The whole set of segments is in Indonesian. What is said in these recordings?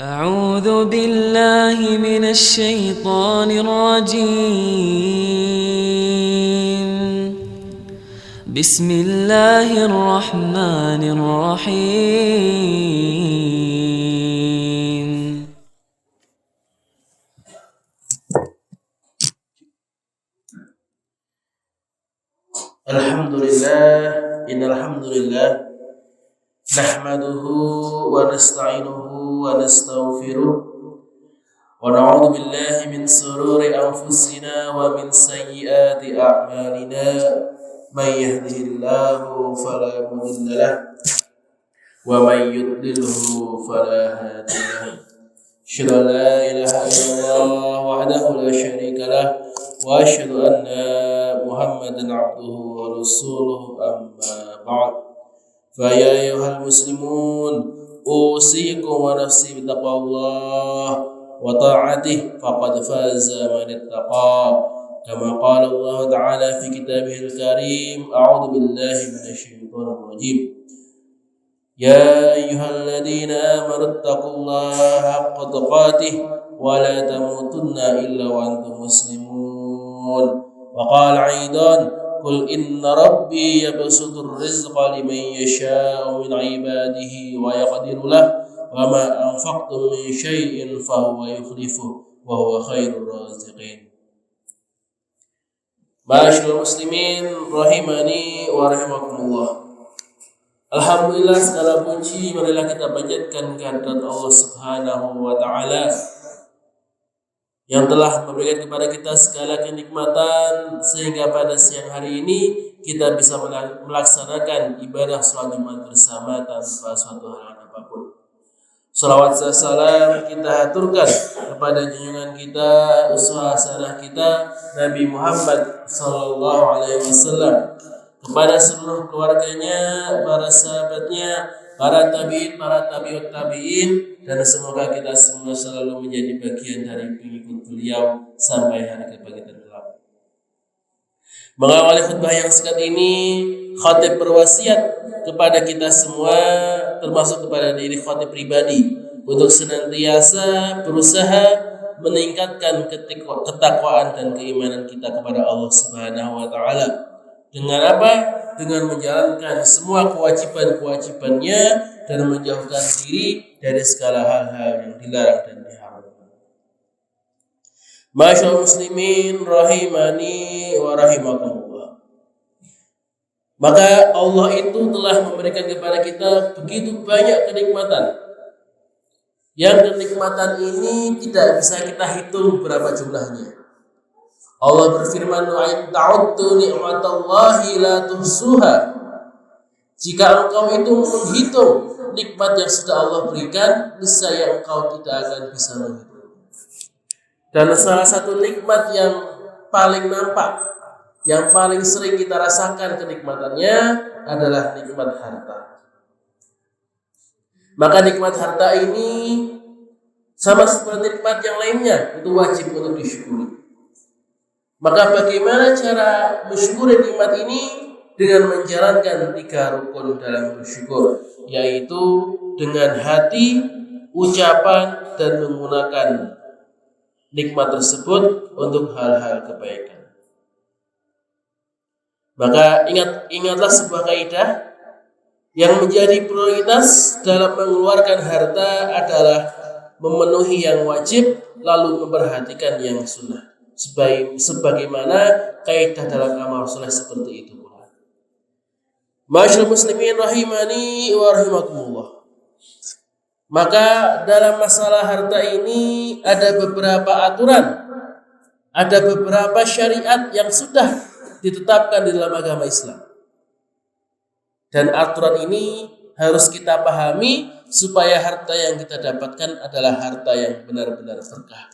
أعوذ بالله من الشيطان الرجيم. بسم الله الرحمن الرحيم. Alhamdulillah, innalhamdulillah nahmaduhu wa nasta'inuhu wa nastaghfiruh wa na'udzu billahi min sururi anfusina wa min sayyiati a'malina. May yahdihillahu fala mudilla lahu wa may yudlilhu fala hadiya lahu. Asyhadu an la ilaha illallah wahdahu la syarika lahu wa asyhadu anna Muhammadan abduhu wa rasuluhu amma ba'd. Fa ya ayyuhal muslimun usikum wa nafsi bittaqwallah wa ta'atihi faqad faza man ittaqa. Kama qala Allah ta'ala fi kitabihil karim. A'udzu billahi minasyaitonir rajim. Ya ayyuhalladzina amanu ittaqullaha haqqa tuqatih wa la tamutunna illa wa antum muslimun. Wa qala aidan qul inna rabbi yabsutur rizqa liman yasha'u min ibadihi wa yaqdiru lahu wa ma anfaqtum min syai'in fa huwa yukhlifuhu wa huwa khairur raziqin. Ma'asyiral muslimin rahimani wa rahimakumullah. Alhamdulillah, segala puji marilah kita panjatkan kehadirat Allah Subhanahu wa taala yang telah memberikan kepada kita segala kenikmatan sehingga pada siang hari ini kita bisa melaksanakan ibadah salat Jumat bersama tanpa suatu halangan apapun. Salawat dan salam kita haturkan kepada junjungan kita, uswah hasanah kita, Nabi Muhammad sallallahu alaihi wasallam, kepada seluruh keluarganya, para sahabatnya, para tabi'in, para tabi'ut tabi'in, dan semoga kita semua selalu menjadi bagian dari pengikut beliau sampai hari kebangkitan kelak. Mengawali khutbah yang singkat ini, khatib berwasiat kepada kita semua, termasuk kepada diri khatib pribadi, untuk senantiasa berusaha meningkatkan ketakwaan dan keimanan kita kepada Allah Subhanahu wa taala. Dengan apa? Dengan menjalankan semua kewajiban-kewajibannya dan menjauhkan diri dari segala hal-hal yang dilarang dan diharamkan. Masyaallah muslimin rahimani wa rahimakumullah. Maka Allah itu telah memberikan kepada kita begitu banyak kenikmatan. Yang kenikmatan ini tidak bisa kita hitung berapa jumlahnya. Allah berfirman, wa in ta'uddu ni'matallahi la tuhsuha. Jika engkau itu menghitung nikmat yang sudah Allah berikan, niscaya engkau tidak akan bisa menghitung. Dan salah satu nikmat yang paling nampak, yang paling sering kita rasakan kenikmatannya adalah nikmat harta. Maka nikmat harta ini sama seperti nikmat yang lainnya, itu wajib untuk disyukuri. Maka bagaimana cara mensyukuri nikmat ini? Dengan menjalankan 3 rukun dalam bersyukur, yaitu dengan hati, ucapan, dan menggunakan nikmat tersebut untuk hal-hal kebaikan. Maka ingatlah sebuah kaidah yang menjadi prioritas dalam mengeluarkan harta adalah memenuhi yang wajib lalu memperhatikan yang sunnah. Sebagaimana kaidah dalam amal soleh seperti itu pula. Masyaallah muslimin rahimani wa rahimakumullah. Maka dalam masalah harta ini ada beberapa aturan, ada beberapa syariat yang sudah ditetapkan di dalam agama Islam. Dan aturan ini harus kita pahami supaya harta yang kita dapatkan adalah harta yang benar-benar berkah,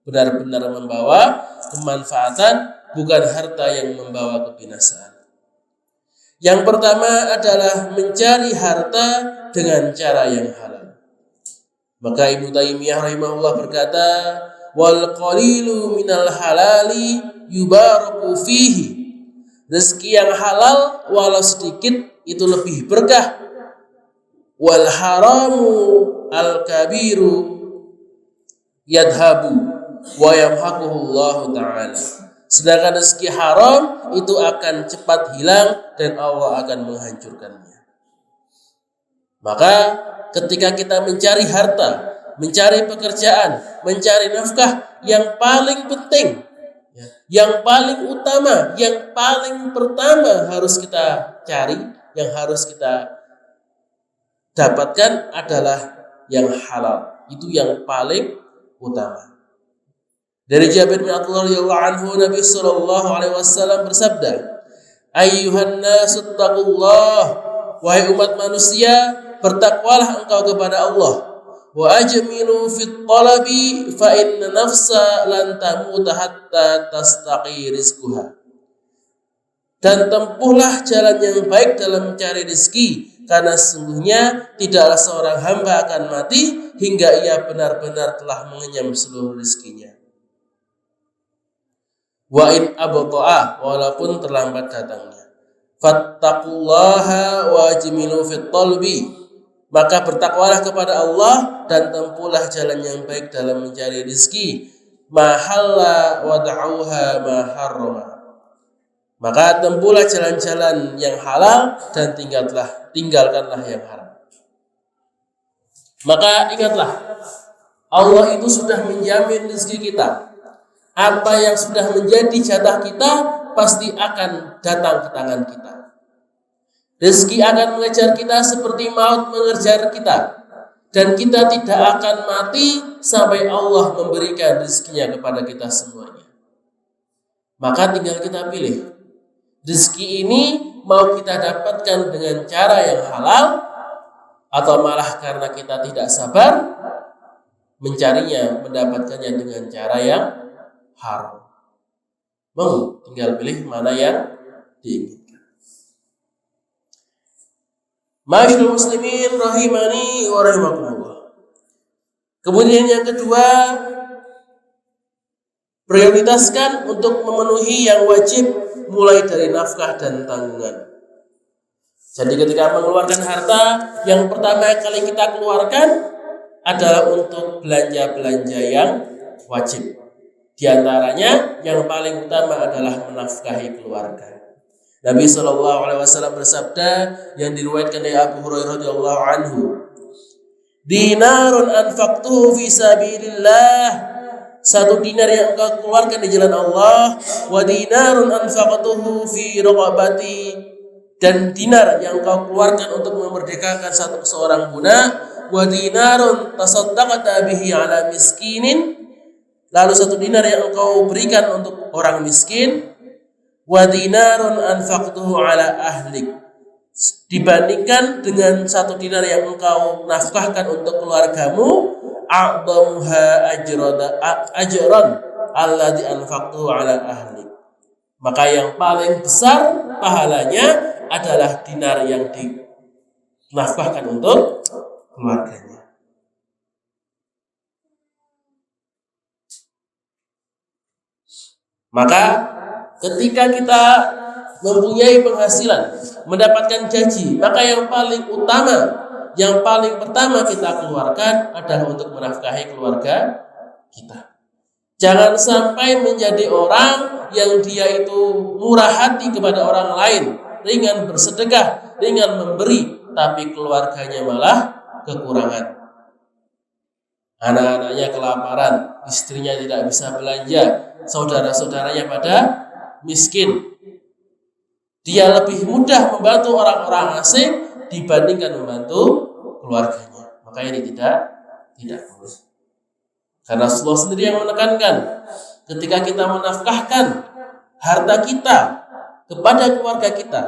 benar-benar membawa kemanfaatan, bukan harta yang membawa kebinasaan. Yang pertama adalah mencari harta dengan cara yang halal. Maka Ibnu Taimiyah rahimahullah berkata, wal qalilu minal halali yubaraku fihi. Rezeki yang halal walau sedikit itu lebih berkah. Wal haramu al kabiru yadhabu wa yamhaquhullahu ta'ala. Sedangkan rezeki haram itu akan cepat hilang dan Allah akan menghancurkannya. Maka ketika kita mencari harta, mencari pekerjaan, mencari nafkah, yang paling penting, yang paling utama, yang paling pertama harus kita cari, yang harus kita dapatkan adalah yang halal. Itu yang paling utama. Dari Jabir bin Abdullah radhiyallahu anhu, Nabi sallallahu alaihi wasallam bersabda, "Ayyuhan nasu taqullah, wahai umat manusia, bertakwalah engkau kepada Allah. Wa ajmilu fit talabi fa inna nafsa lan tamuta hatta tastaqi rizquha." Dan tempuhlah jalan yang baik dalam mencari rezeki, karena sesungguhnya tidaklah seorang hamba akan mati hingga ia benar-benar telah mengenyam seluruh rezekinya. Wa in abta'a, walaupun terlambat datangnya. Fattaqullaha wa ajmilu fit talbi, maka bertakwalah kepada Allah dan tempuhlah jalan yang baik dalam mencari rezeki. Mahalla wa da'uha ma harrama, maka tempuhlah jalan-jalan yang halal dan tinggalkanlah yang haram. Maka ingatlah, Allah itu sudah menjamin rezeki kita. Apa yang sudah menjadi jatah kita pasti akan datang ke tangan kita. Rezeki akan mengejar kita seperti maut mengejar kita, dan kita tidak akan mati sampai Allah memberikan rezekinya kepada kita semuanya. Maka tinggal kita pilih. Rezeki ini mau kita dapatkan dengan cara yang halal, atau malah karena kita tidak sabar mencarinya, mendapatkannya dengan cara yang haram. Tinggal pilih mana yang diinginkan. Ma'asyiral muslimin rahimani wa rahimakumullah. Kemudian yang kedua, prioritaskan untuk memenuhi yang wajib mulai dari nafkah dan tanggungan. Jadi ketika mengeluarkan harta, yang pertama kali kita keluarkan adalah untuk belanja-belanja yang wajib. Di antaranya yang paling utama adalah menafkahi keluarga. Nabi sallallahu alaihi wasallam bersabda yang diriwayatkan dari Abu Hurairah radhiyallahu anhu, "Dinarun anfaqtuhu fi sabilillah." Satu dinar yang engkau keluarkan di jalan Allah, wa dinarun anfaqtuhu fi raqabati, dan dinar yang engkau keluarkan untuk memerdekakan seorang budak, wa dinarun tasaddaqta bihi ala miskinin, lalu satu dinar yang engkau berikan untuk orang miskin, wa dinarun anfaqtuhu ala ahlik, dibandingkan dengan satu dinar yang engkau nafkahkan untuk keluargamu, a'dhamuha ajran alladhi anfaqtuhu ala ahlik, maka yang paling besar pahalanya adalah dinar yang dinafkahkan untuk keluarganya. Maka ketika kita mempunyai penghasilan, mendapatkan gaji, maka yang paling utama, yang paling pertama kita keluarkan adalah untuk menafkahi keluarga kita. Jangan sampai menjadi orang yang dia itu murah hati kepada orang lain, ringan bersedekah, ringan memberi, tapi keluarganya malah kekurangan. Anak-anaknya kelaparan, istrinya tidak bisa belanja, saudara-saudaranya pada miskin. Dia lebih mudah membantu orang-orang asing dibandingkan membantu keluarganya. Maka ini tidak boleh. Karena Allah sendiri yang menekankan, ketika kita menafkahkan harta kita kepada keluarga kita,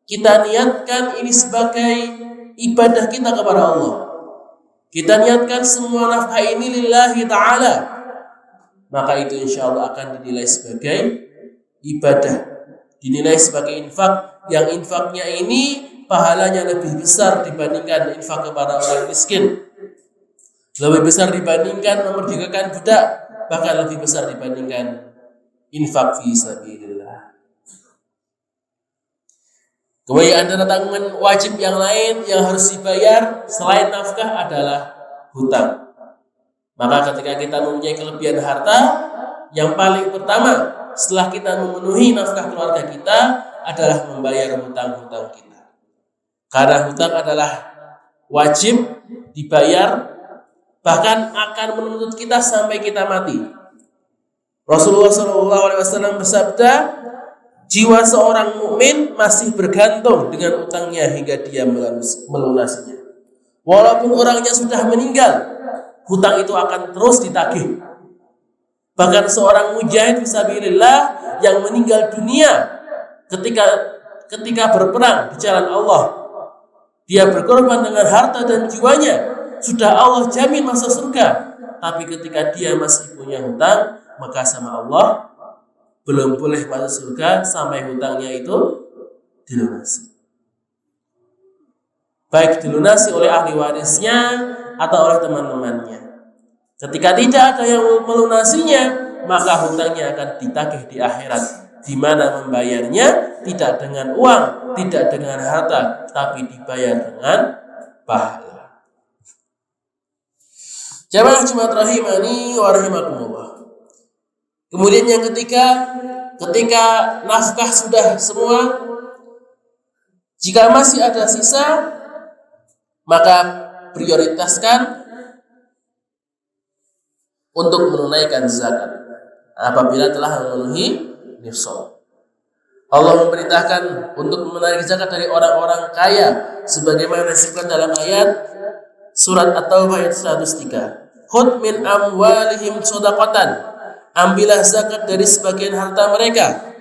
kita niatkan ini sebagai ibadah kita kepada Allah. Kita niatkan semua nafkah ini lillahi ta'ala, maka itu insya Allah akan dinilai sebagai ibadah, dinilai sebagai infak, yang infaknya ini pahalanya lebih besar dibandingkan infak kepada orang miskin, lebih besar dibandingkan memerdekakan budak, bahkan lebih besar dibandingkan infak fi sabilillah. Kemudian antara tanggungan wajib yang lain yang harus dibayar selain nafkah adalah hutang. Maka ketika kita mempunyai kelebihan harta, yang paling pertama setelah kita memenuhi nafkah keluarga kita adalah membayar hutang-hutang kita. Karena hutang adalah wajib dibayar, bahkan akan menuntut kita sampai kita mati. Rasulullah SAW bersabda, jiwa seorang mukmin masih bergantung dengan utangnya hingga dia melunasinya. Walaupun orangnya sudah meninggal, hutang itu akan terus ditagih. Bahkan seorang mujahid fisabilillah yang meninggal dunia ketika berperang di jalan Allah, dia berkorban dengan harta dan jiwanya, sudah Allah jamin masuk surga. Tapi ketika dia masih punya hutang, maka sama Allah belum boleh masuk surga sampai hutangnya itu dilunasi. Baik dilunasi oleh ahli warisnya atau oleh teman-temannya. Ketika tidak ada yang melunasinya, maka hutangnya akan ditagih di akhirat, di mana membayarnya tidak dengan uang, tidak dengan harta, tapi dibayar dengan pahala. Jamaah Jumat rahimani wa rahimakumullah. Kemudian yang ketiga, ketika nafkah sudah semua, jika masih ada sisa, maka prioritaskan untuk menunaikan zakat apabila telah memenuhi nishab. Allah memerintahkan untuk menunaikan zakat dari orang-orang kaya sebagaimana disebutkan dalam ayat surat At-Taubah ayat 103. Khudh min amwalihim shadaqatan, ambillah zakat dari sebagian harta mereka,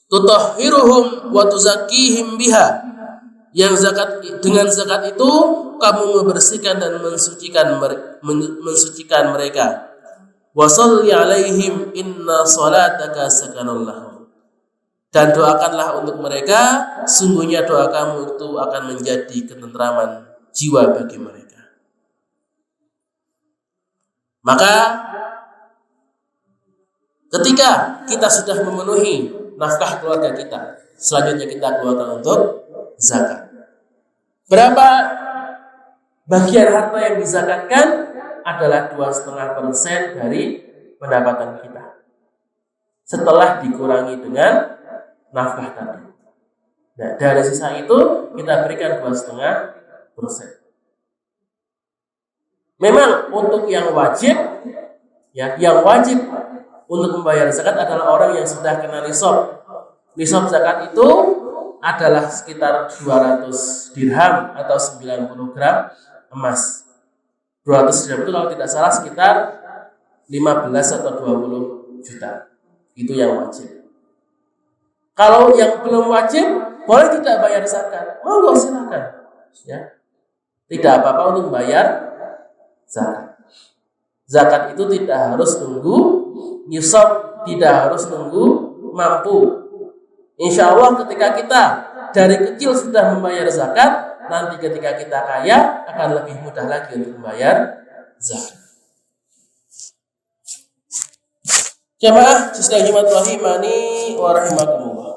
tutahhiruhum wa tuzakkihim biha, yang dengan zakat itu kamu membersihkan dan mensucikan mereka. Wa shalli alaihim inna salataka sakanun lahum, dan doakanlah untuk mereka, sungguhnya doa kamu itu akan menjadi ketentraman jiwa bagi mereka. Maka ketika kita sudah memenuhi nafkah keluarga kita, selanjutnya kita keluarkan untuk zakat. Berapa bagian harta yang dizakatkan? Adalah 2,5% dari pendapatan kita, setelah dikurangi dengan nafkah tadi. Nah, dari sisa itu kita berikan 2,5%. Memang untuk yang wajib untuk membayar zakat adalah orang yang sudah kena nisab. Nisab zakat itu adalah sekitar 200 dirham atau 90 gram emas. 200 dirham itu kalau tidak salah sekitar 15 atau 20 juta. Itu yang wajib. Kalau yang belum wajib, boleh tidak bayar zakat. Monggo silakan. Ya. Tidak apa-apa untuk bayar zakat. Zakat itu tidak harus nunggu nisab, tidak harus nunggu mampu. Insya Allah ketika kita dari kecil sudah membayar zakat, nanti ketika kita kaya akan lebih mudah lagi untuk membayar zakat. Jamaah sidang Jumat rahimani wa rahimakumullah.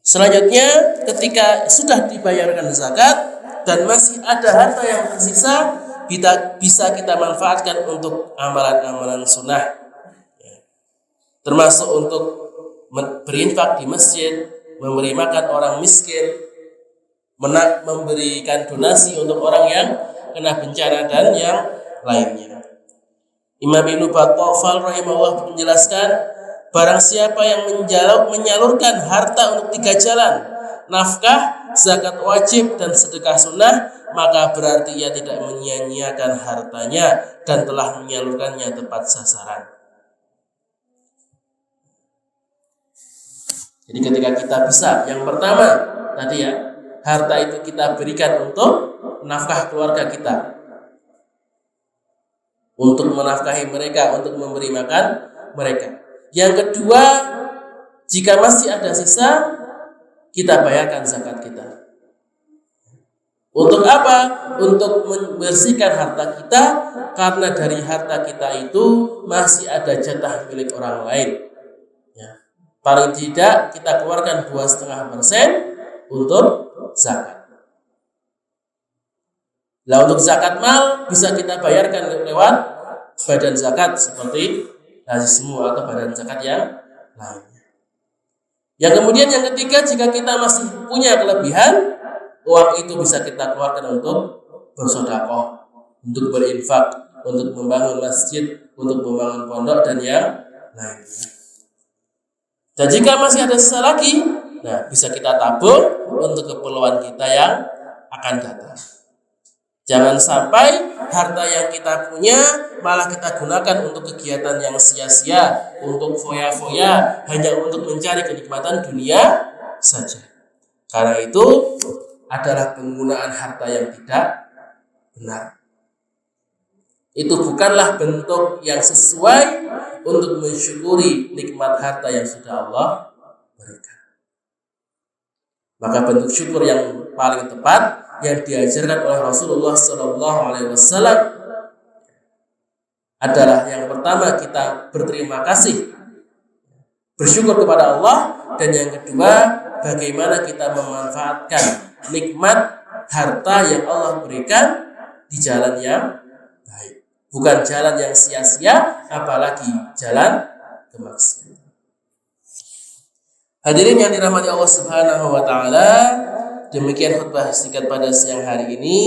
Selanjutnya, ketika sudah dibayarkan zakat dan masih ada harta yang tersisa, bisa kita manfaatkan untuk amalan-amalan sunnah, termasuk untuk berinfak di masjid, memberi makan orang miskin, memberikan donasi untuk orang yang kena bencana dan yang lainnya. Imam Ibnu Battal rahimahullah menjelaskan, barang siapa yang menyalurkan harta untuk 3 jalan, nafkah, zakat wajib, dan sedekah sunnah, maka berarti ia tidak menyia-nyiakan hartanya dan telah menyalurkannya tepat sasaran. Jadi ketika kita bisa, yang pertama tadi ya, harta itu kita berikan untuk nafkah keluarga kita, untuk menafkahi mereka, untuk memberi makan mereka. Yang kedua, jika masih ada sisa, kita bayarkan zakat kita. Untuk apa? Untuk membersihkan harta kita, karena dari harta kita itu masih ada jatah milik orang lain. Ya. Paling tidak kita keluarkan 2,5% untuk zakat. Nah, untuk zakat mal bisa kita bayarkan lewat badan zakat seperti Lazismu atau badan zakat yang lainnya. Yang kemudian yang ketiga, jika kita masih punya kelebihan, uang itu bisa kita keluarkan untuk bersedekah, untuk berinfak, untuk membangun masjid, untuk membangun pondok dan yang lainnya. Dan jika masih ada sisa lagi, nah bisa kita tabung untuk keperluan kita yang akan datang. Jangan sampai harta yang kita punya malah kita gunakan untuk kegiatan yang sia-sia, untuk foya-foya, hanya untuk mencari kenikmatan dunia saja. Karena itu adalah penggunaan harta yang tidak benar. Itu bukanlah bentuk yang sesuai untuk mensyukuri nikmat harta yang sudah Allah berikan. Maka bentuk syukur yang paling tepat yang diajarkan oleh Rasulullah SAW adalah yang pertama kita berterima kasih, bersyukur kepada Allah, dan yang kedua bagaimana kita memanfaatkan nikmat harta yang Allah berikan di jalan yang baik, bukan jalan yang sia-sia, apalagi jalan kemaksiatan. Hadirin yang dirahmati Allah Subhanahu wa taala, demikian khutbah singkat pada siang hari ini,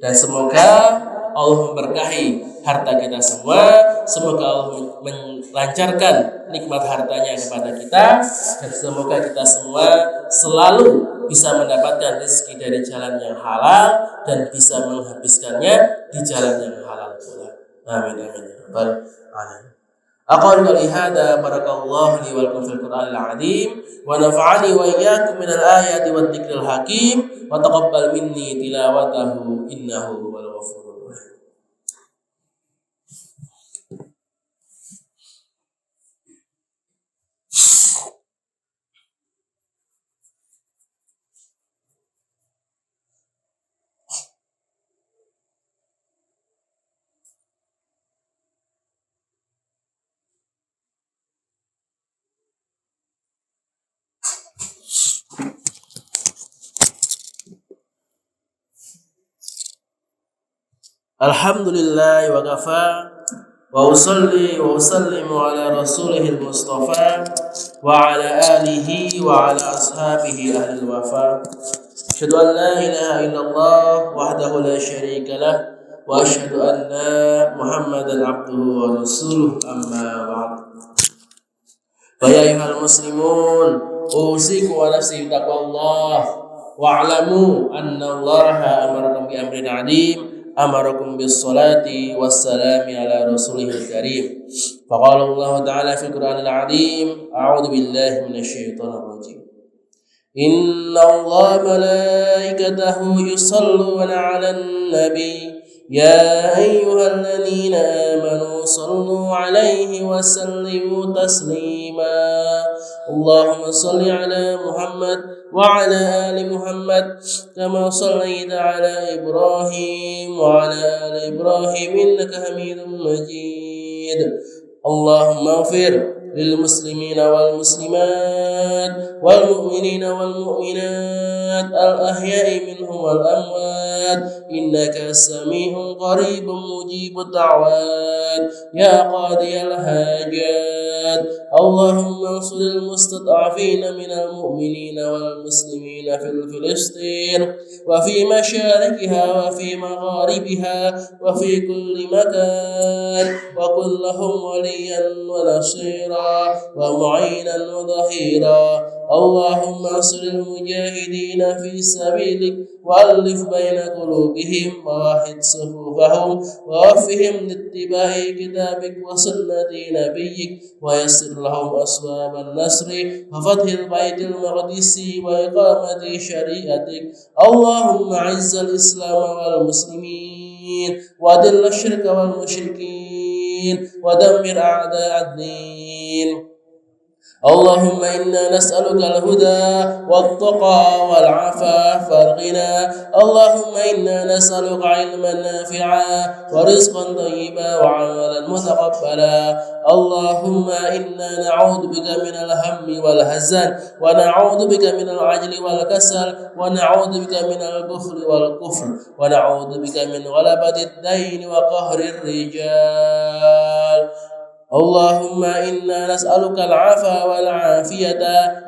dan semoga Allah memberkahi harta kita semua, semoga Allah melancarkan nikmat hartanya kepada kita, dan semoga kita semua selalu bisa mendapatkan rezeki dari jalan yang halal dan bisa menghabiskannya di jalan yang halal pula. Amin amin ya rabbal alamin. Aqulu qawli hadza barakallahu li wa lakum fil Qur'anil 'azim wa nafa'ani wa iyyakum minal ayati wad dzikril hakim wa taqabbal minni tilawatahu innahu huwal ghafurur rahim. Alhamdulillah wa kafa wa usalli wa usallimu ala rasulihil mustafa wa ala alihi wa ala ashabihi ahlil wafa. Asyhadu an la ilaha illallah wahdahu la syarika lah wa asyhadu anna Muhammadan abduhu wa rasuluh, amma ba'd. Wa ya ayyuhal muslimun, usikum wa nafsi bitaqwallah wa'lamu anna Allaha amarakum bi amrin 'azim, amarakum bis salati wassalami ala rasulihil karim. Faqala Allah ta'ala fil Qur'anil 'azim, a'udzu billahi minasy syaithanir rajim. Inna Allah malaikatahu yusalluna 'alan nabi ya ayyuhalladzina amanu sallu 'alaihi wa sallimu taslima. Allahumma salli 'ala Muhammad وعلى آل محمد كما صليت على إبراهيم وعلى آل إبراهيم إنك حميد مجيد. اللهم اغفر للمسلمين والمسلمات والمؤمنين والمؤمنات الأحياء منهم والأموات إنك سميع قريب مجيب الدعوات يا قاضي الحاجات. اللهم انصر المستضعفين من المؤمنين والمسلمين في فلسطين وفي مشارقها وفي مغاربها وفي كل مكان، وكن لهم وليا ونصيرا ومعينا وظهيرا. اللهم انصر المجاهدين في سبيلك وألف بين قلوبهم ووحد صفوفهم ووفهم لاتباع كتابك وسنة نبيك ويسر لهم أسباب النصر وفتح البيت المقدس وإقامة شريعتك. اللهم أعز الإسلام والمسلمين وأذل الشرك والمشركين ودمر أعداء الدين. اللهم إنا نسألك الهدى والتقى والعفاف والغنى. اللهم إنا نسألك علما نافعا ورزقا طيبا وعملا متقبلا. اللهم إنا نعوذ بك من الهم والحزن، ونعوذ بك من العجل والكسل، ونعوذ بك من البخل والكفر، ونعوذ بك من غلبة الدين وقهر الرجال. اللهم إنا نسألك العفو والعافية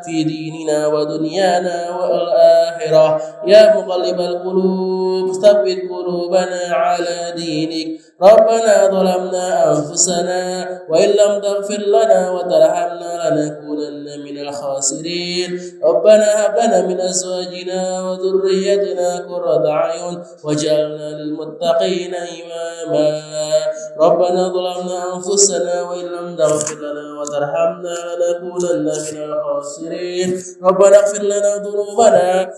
في ديننا ودنيانا والآخرة. يا مقلب القلوب ثبت قلوبنا على دينك. ربنا ظلمنا أنفسنا وإن لم تغفر لنا وترحمنا لنكونن من الخاسرين. ربنا هب لنا من أزواجنا وذريتنا قرة أعين واجعلنا للمتقين إماما. ربنا ظلمنا أنفسنا وإن لم تغفر لنا وترحمنا لنكونن من الخاسرين. ربنا اغفر لنا ذنوبنا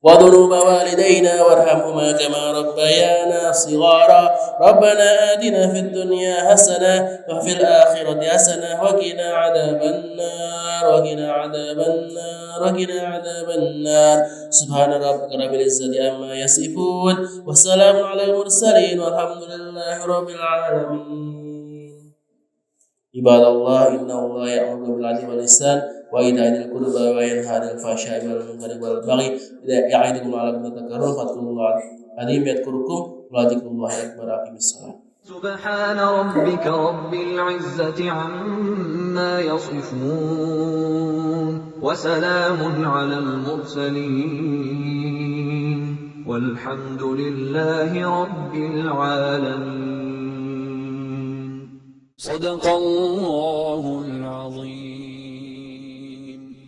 وذنوب والدينا وارحمهما كما ربيانا صغارا. ربنا آتنا في الدنيا حسنة وفي الآخرة حسنة وقنا عذاب النار وقنا عذاب النار وقنا عذاب النار. سبحان ربك رب العزة عما يصفون وسلام على المرسلين والحمد لله رب العالمين. عباد الله إن الله يأمر بالعدل والإحسان وإيتاء ذي القربى وينهى عن الفحشاء والمنكر والبغي يعظكم لعلكم تذكرون. فاذكروا الله العظيم يذكركم ولذكر الله أكبر. أقيموا الصلاة. سبحان ربك رب العزة عما يصفون وسلام على المرسلين والحمد لله رب العالمين. صدق الله العظيم.